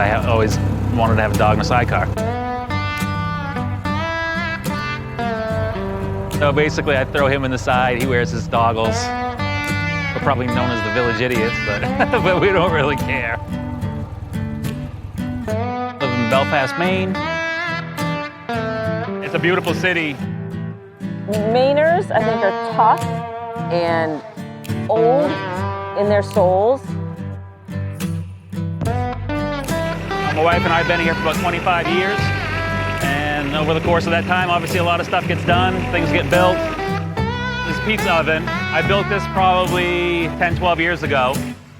I always wanted to have a dog in a sidecar. So basically, I throw him in the side, he wears his goggles. We're probably known as the village idiots, but we don't really care. Live in Belfast, Maine. It's a beautiful city. Mainers, I think, are tough and old in their souls. My wife and I have been here for about 25 years. And over the course of that time, obviously a lot of stuff gets done, things get built. This pizza oven, I built this probably 10, 12 years ago.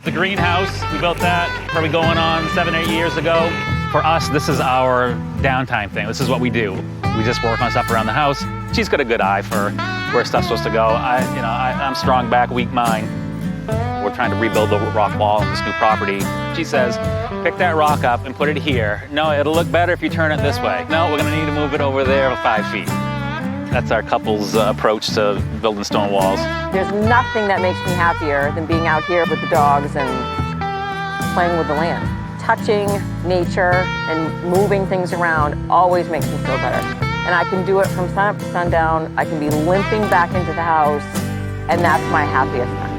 The greenhouse, we built that probably going on 7, 8 years ago. For us, this is our downtime thing. This is what we do. We just work on stuff around the house. She's got a good eye for where stuff's supposed to go. I'm strong back, weak mind. We're trying to rebuild the rock wall in this new property. She says, pick that rock up and put it here. No, it'll look better if you turn it this way. No, we're gonna need to move it over there 5 feet. That's our couple's approach to building stone walls. There's nothing that makes me happier than being out here with the dogs and playing with the land. Touching nature and moving things around always makes me feel better. And I can do it from sun up to sundown. I can be limping back into the house, and that's my happiest time.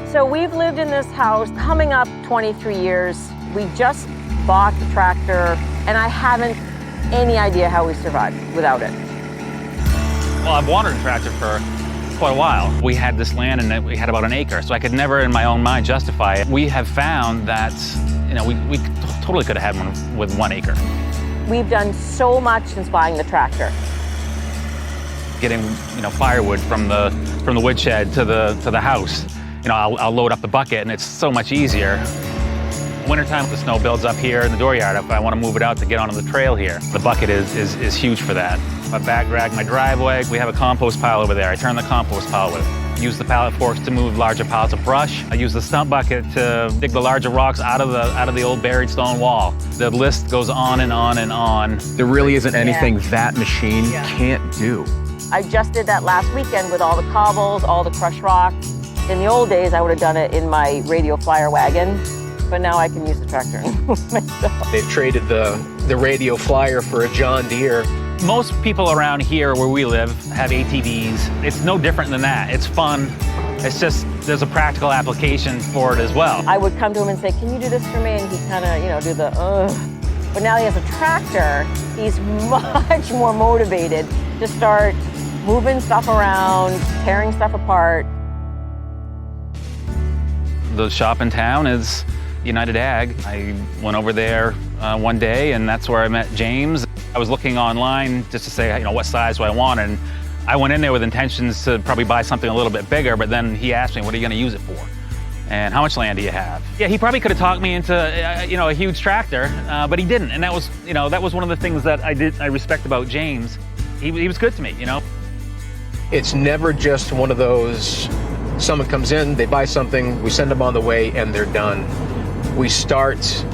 So we've lived in this house coming up 23 years. We just bought the tractor, and I haven't any idea how we survived without it. Well, I've wanted a tractor for quite a while. We had this land and we had about an acre, so I could never in my own mind justify it. We have found that, we totally could have had one with 1 acre. We've done so much since buying the tractor. Getting, firewood from the woodshed to the house. I'll load up the bucket and it's so much easier. Wintertime, the snow builds up here in the dooryard. If I want to move it out to get onto the trail here, the bucket is huge for that. I back drag my driveway. We have a compost pile over there. I turn the compost pile with it. Use the pallet forks to move larger piles of brush. I use the stump bucket to dig the larger rocks out of the old buried stone wall. The list goes on and on and on. There really isn't anything that machine can't do. I just did that last weekend with all the cobbles, all the crushed rock. In the old days, I would have done it in my radio flyer wagon, but now I can use the tractor and move myself. They've traded the radio flyer for a John Deere. Most people around here where we live have ATVs. It's no different than that. It's fun. It's just, there's a practical application for it as well. I would come to him and say, can you do this for me? And he'd kind of, do the, But now he has a tractor. He's much more motivated to start moving stuff around, tearing stuff apart. The shop in town is United Ag. I went over there one day and that's where I met James. I was looking online just to say, what size do I want? And I went in there with intentions to probably buy something a little bit bigger, but then he asked me, what are you gonna use it for? And how much land do you have? Yeah, he probably could have talked me into, a huge tractor, but he didn't. And that was one of the things that I respect about James. He was good to me, It's never just one of those, someone comes in, they buy something, we send them on the way, and they're done. We start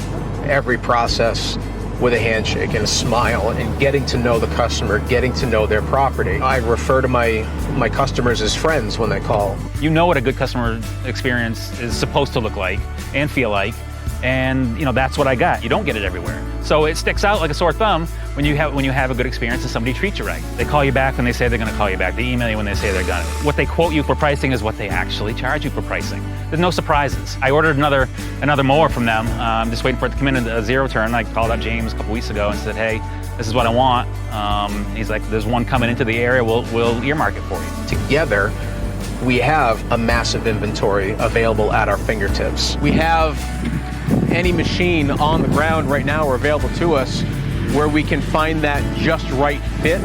every process with a handshake and a smile and getting to know the customer, getting to know their property. I refer to my customers as friends when they call. You know what a good customer experience is supposed to look like and feel like, and that's what I got. You don't get it everywhere. So it sticks out like a sore thumb when you have a good experience and somebody treats you right. They call you back when they say they're gonna call you back. They email you when they say they're gonna. What they quote you for pricing is what they actually charge you for pricing. There's no surprises. I ordered another mower from them. I'm just waiting for it to come in a zero turn. I called up James a couple weeks ago and said, hey, this is what I want. He's like, there's one coming into the area, we'll earmark it for you. Together, we have a massive inventory available at our fingertips. We have any machine on the ground right now or available to us where we can find that just right fit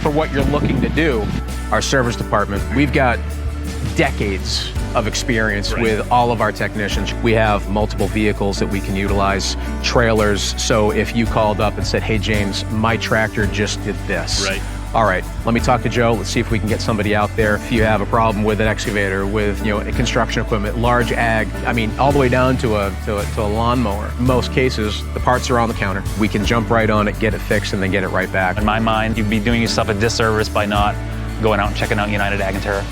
for what you're looking to do. Our service department, we've got decades of experience with all of our technicians. We have multiple vehicles that we can utilize, trailers, so if you called up and said, hey James, my tractor just did this. Right. All right, let me talk to Joe. Let's see if we can get somebody out there. If you have a problem with an excavator, with construction equipment, large ag, all the way down to a lawnmower. In most cases, the parts are on the counter. We can jump right on it, get it fixed, and then get it right back. In my mind, you'd be doing yourself a disservice by not going out and checking out United Ag and Terra.